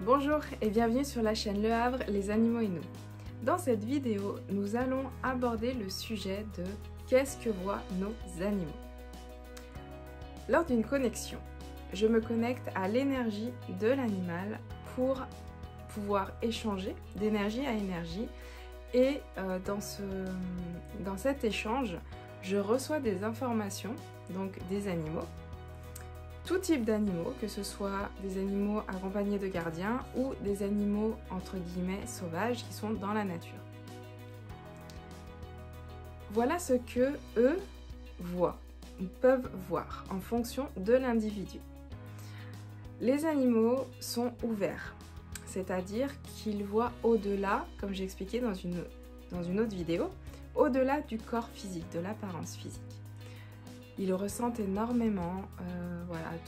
Bonjour et bienvenue sur la chaîne Le Havre, les animaux et nous. Dans cette vidéo, nous allons aborder le sujet de qu'est-ce que voient nos animaux. Lors d'une connexion, je me connecte à l'énergie de l'animal pour pouvoir échanger d'énergie à énergie et dans cet échange, je reçois des informations, donc des animaux, tout type d'animaux, que ce soit des animaux accompagnés de gardiens ou des animaux entre guillemets sauvages qui sont dans la nature. Voilà ce que eux voient, peuvent voir en fonction de l'individu. Les animaux sont ouverts, c'est-à-dire qu'ils voient au-delà, comme j'ai expliqué dans une autre vidéo, au-delà du corps physique, de l'apparence physique. Ils ressentent énormément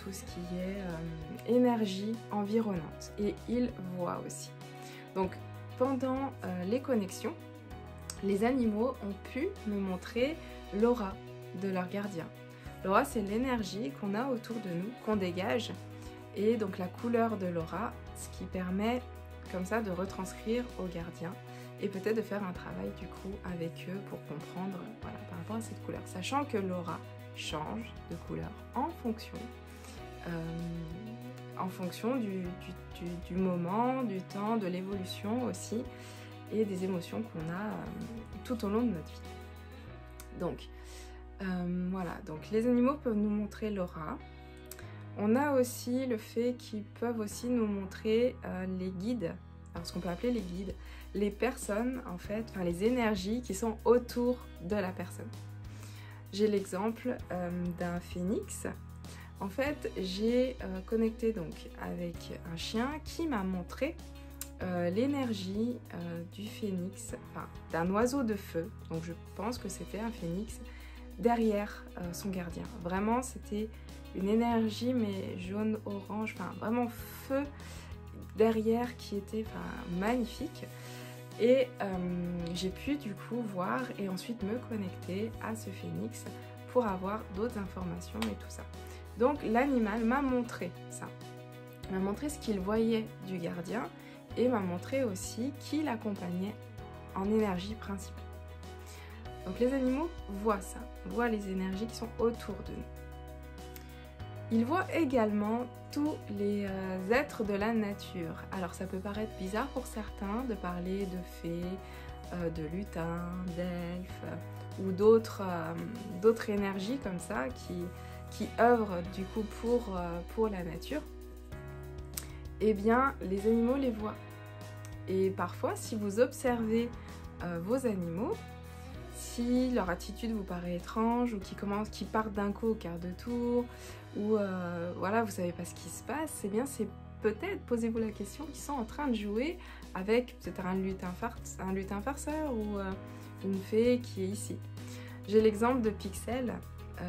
tout ce qui est énergie environnante et ils voient aussi. Donc pendant les connexions, les animaux ont pu me montrer l'aura de leur gardien. L'aura, c'est l'énergie qu'on a autour de nous, qu'on dégage, et donc la couleur de l'aura, ce qui permet comme ça de retranscrire au gardien et peut-être de faire un travail du coup avec eux pour comprendre par rapport à cette couleur, sachant que l'aura change de couleur en fonction du moment, du temps, de l'évolution aussi et des émotions qu'on a tout au long de notre vie. Donc donc les animaux peuvent nous montrer l'aura. On a aussi le fait qu'ils peuvent aussi nous montrer les guides, alors ce qu'on peut appeler les guides, les personnes en fait, les énergies qui sont autour de la personne. J'ai l'exemple d'un phénix. En fait, j'ai connecté donc avec un chien qui m'a montré l'énergie du phénix, d'un oiseau de feu. Donc je pense que c'était un phénix derrière son gardien. Vraiment, c'était une énergie mais jaune-orange, vraiment feu derrière qui était magnifique. Et j'ai pu du coup voir et ensuite me connecter à ce phénix pour avoir d'autres informations et tout ça. Donc l'animal m'a montré ça, m'a montré ce qu'il voyait du gardien et m'a montré aussi qui l'accompagnait en énergie principale. Donc les animaux voient ça, voient les énergies qui sont autour de nous. Ils voient également tous les êtres de la nature. Alors ça peut paraître bizarre pour certains de parler de fées, de lutins, d'elfes ou d'autres énergies comme ça qui œuvrent du coup pour la nature. Eh bien les animaux les voient. Et parfois si vous observez vos animaux, si leur attitude vous paraît étrange ou qui partent d'un coup au quart de tour, ou vous savez pas ce qui se passe, eh bien c'est peut-être, posez-vous la question, qu'ils sont en train de jouer avec peut-être un lutin farceur ou une fée qui est ici. J'ai l'exemple de Pixel,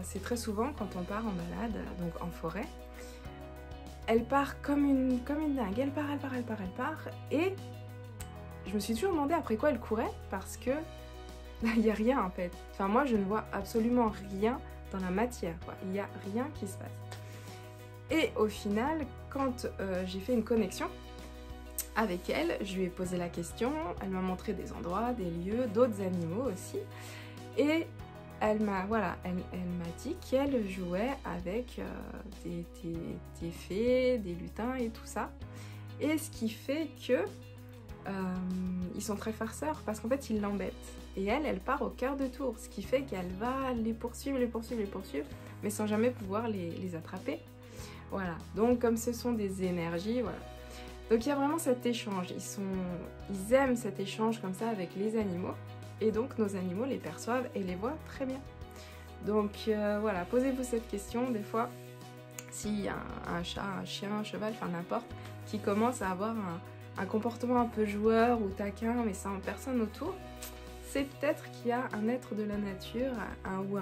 c'est très souvent quand on part en balade, donc en forêt, elle part comme une dingue, elle part, et je me suis toujours demandé après quoi elle courait, parce que il n'y a rien en fait. Enfin moi je ne vois absolument rien dans la matière, quoi. Il n'y a rien qui se passe. Et au final, quand j'ai fait une connexion avec elle, je lui ai posé la question, elle m'a montré des endroits, des lieux, d'autres animaux aussi. Et elle m'a dit qu'elle jouait avec des fées, des lutins et tout ça. Et ce qui fait que ils sont très farceurs parce qu'en fait ils l'embêtent. Et elle part au quart de tour, ce qui fait qu'elle va les poursuivre, mais sans jamais pouvoir les attraper. Voilà, donc comme ce sont des énergies, voilà. Donc il y a vraiment cet échange, ils aiment cet échange comme ça avec les animaux, et donc nos animaux les perçoivent et les voient très bien. Donc posez-vous cette question, des fois, s'il y a un chat, un chien, un cheval, n'importe, qui commence à avoir un comportement un peu joueur ou taquin, mais sans personne autour, c'est peut-être qu'il y a un être de la nature, un ou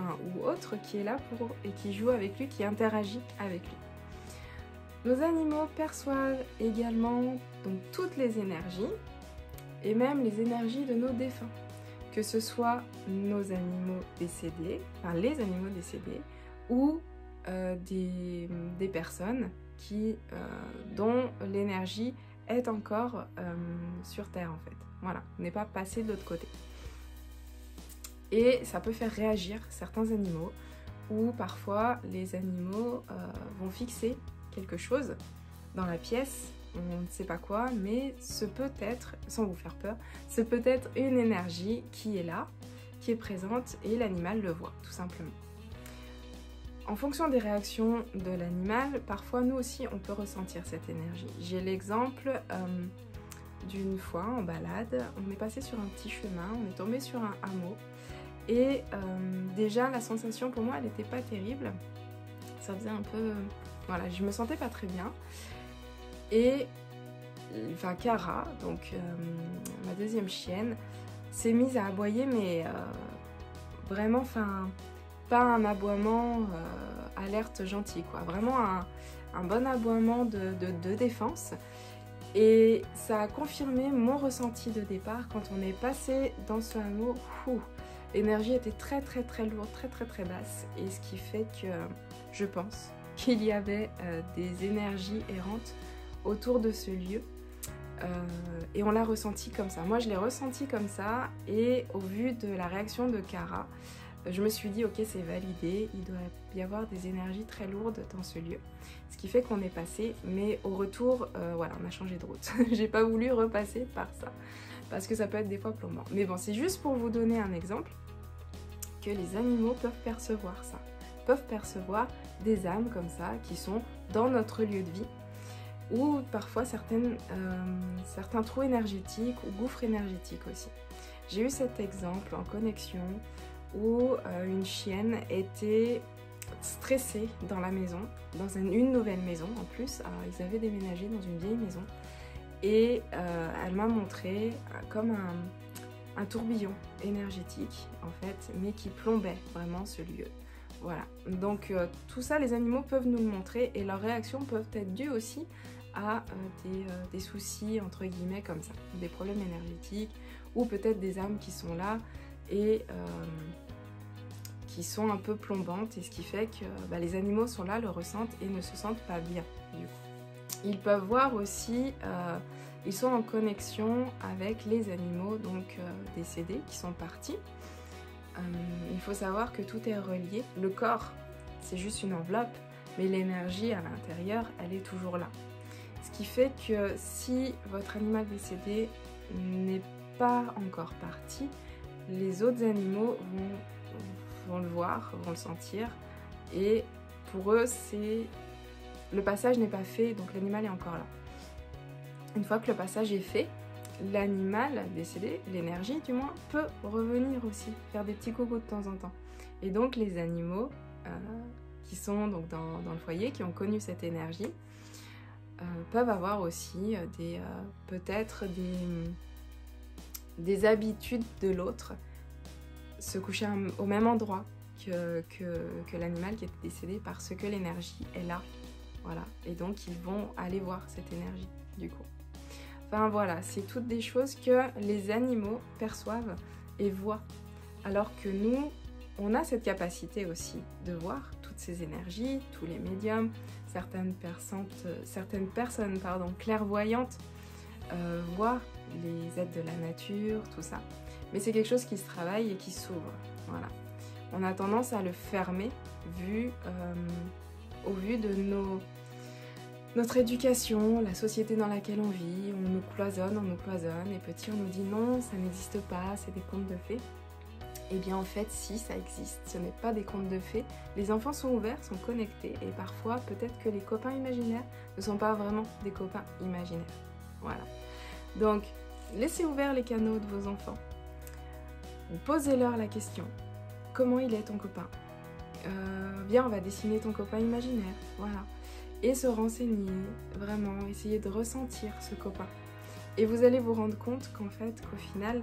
autre, qui est là et qui joue avec lui, qui interagit avec lui. Nos animaux perçoivent également donc toutes les énergies, et même les énergies de nos défunts, que ce soit nos animaux décédés, les animaux décédés, ou des personnes dont l'énergie est encore sur Terre en fait. Voilà, on n'est pas passé de l'autre côté. Et ça peut faire réagir certains animaux, ou parfois les animaux vont fixer quelque chose dans la pièce, on ne sait pas quoi, mais ce peut être, sans vous faire peur, ce peut être une énergie qui est là, qui est présente, et l'animal le voit, tout simplement. En fonction des réactions de l'animal, parfois nous aussi on peut ressentir cette énergie. J'ai l'exemple d'une fois en balade, on est passé sur un petit chemin, on est tombé sur un hameau, et déjà la sensation pour moi elle n'était pas terrible, ça faisait un peu, voilà, je me sentais pas très bien, et enfin Cara, donc ma deuxième chienne, s'est mise à aboyer, mais vraiment, enfin, pas un aboiement alerte gentil, quoi, vraiment un bon aboiement de défense. Et ça a confirmé mon ressenti de départ quand on est passé dans ce hameau. L'énergie était très lourde, très basse, et ce qui fait que je pense qu'il y avait des énergies errantes autour de ce lieu, et on l'a ressenti comme ça. Moi je l'ai ressenti comme ça, et au vu de la réaction de Cara, je me suis dit ok, c'est validé, il doit y avoir des énergies très lourdes dans ce lieu. Ce qui fait qu'on est passé, mais au retour, voilà, on a changé de route. J'ai pas voulu repasser par ça, parce que ça peut être des fois plombant. Mais bon, c'est juste pour vous donner un exemple, que les animaux peuvent percevoir ça, peuvent percevoir des âmes comme ça, qui sont dans notre lieu de vie, ou parfois certains trous énergétiques ou gouffres énergétiques aussi. J'ai eu cet exemple en connexion où une chienne était stressée dans la maison, dans une nouvelle maison en plus. Ils avaient déménagé dans une vieille maison, et elle m'a montré comme un tourbillon énergétique en fait, mais qui plombait vraiment ce lieu. Voilà, donc tout ça les animaux peuvent nous le montrer, et leurs réactions peuvent être dues aussi à des soucis entre guillemets comme ça, des problèmes énergétiques, ou peut-être des âmes qui sont là et qui sont un peu plombantes, et ce qui fait que les animaux sont là, le ressentent et ne se sentent pas bien du coup. Ils peuvent voir aussi, ils sont en connexion avec les animaux donc décédés qui sont partis. Il faut savoir que tout est relié, le corps c'est juste une enveloppe, mais l'énergie à l'intérieur elle est toujours là. Ce qui fait que si votre animal décédé n'est pas encore parti, les autres animaux vont le voir, vont le sentir, et pour eux le passage n'est pas fait, donc l'animal est encore là. Une fois que le passage est fait, l'animal décédé, l'énergie du moins, peut revenir aussi, faire des petits coucous de temps en temps. Et donc les animaux qui sont donc dans le foyer, qui ont connu cette énergie, peuvent avoir aussi peut-être des habitudes de l'autre, se coucher au même endroit que l'animal qui est décédé, parce que l'énergie est là. Voilà, et donc ils vont aller voir cette énergie du coup. Enfin voilà, c'est toutes des choses que les animaux perçoivent et voient, alors que nous, on a cette capacité aussi de voir toutes ces énergies, tous les médiums, certaines personnes clairvoyantes voient les êtres de la nature, tout ça. Mais c'est quelque chose qui se travaille et qui s'ouvre. Voilà. On a tendance à le fermer au vu de notre éducation, la société dans laquelle on vit. On nous cloisonne, et petit on nous dit non, ça n'existe pas, c'est des contes de fées. Eh bien en fait si, ça existe, ce n'est pas des contes de fées. Les enfants sont ouverts, sont connectés, et parfois peut-être que les copains imaginaires ne sont pas vraiment des copains imaginaires. Voilà. Donc laissez ouverts les canaux de vos enfants. Posez-leur la question. Comment il est ton copain ? Viens, on va dessiner ton copain imaginaire. Voilà. Et se renseigner, vraiment, essayer de ressentir ce copain. Et vous allez vous rendre compte qu'en fait, qu'au final,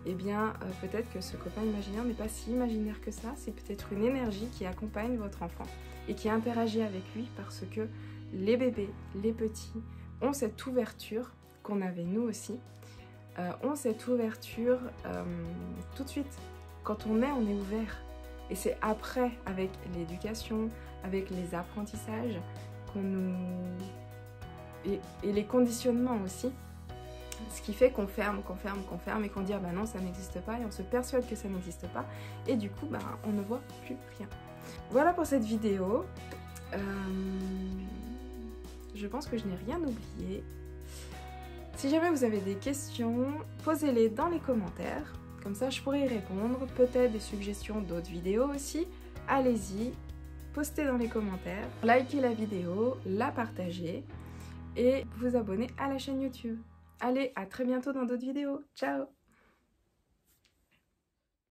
eh bien, peut-être que ce copain imaginaire n'est pas si imaginaire que ça, c'est peut-être une énergie qui accompagne votre enfant et qui interagit avec lui, parce que les bébés, les petits, ont cette ouverture qu'on avait nous aussi, ont cette ouverture tout de suite. Quand on est ouvert. Et c'est après, avec l'éducation, avec les apprentissages, qu'on et les conditionnements aussi. Ce qui fait qu'on ferme et qu'on dit ah bah non ça n'existe pas et on se persuade que ça n'existe pas et du coup bah, on ne voit plus rien. Voilà pour cette vidéo. Je pense que je n'ai rien oublié. Si jamais vous avez des questions, posez-les dans les commentaires. Comme ça je pourrai y répondre. Peut-être des suggestions d'autres vidéos aussi. Allez-y, postez dans les commentaires, likez la vidéo, la partagez et vous abonnez à la chaîne YouTube. Allez, à très bientôt dans d'autres vidéos. Ciao!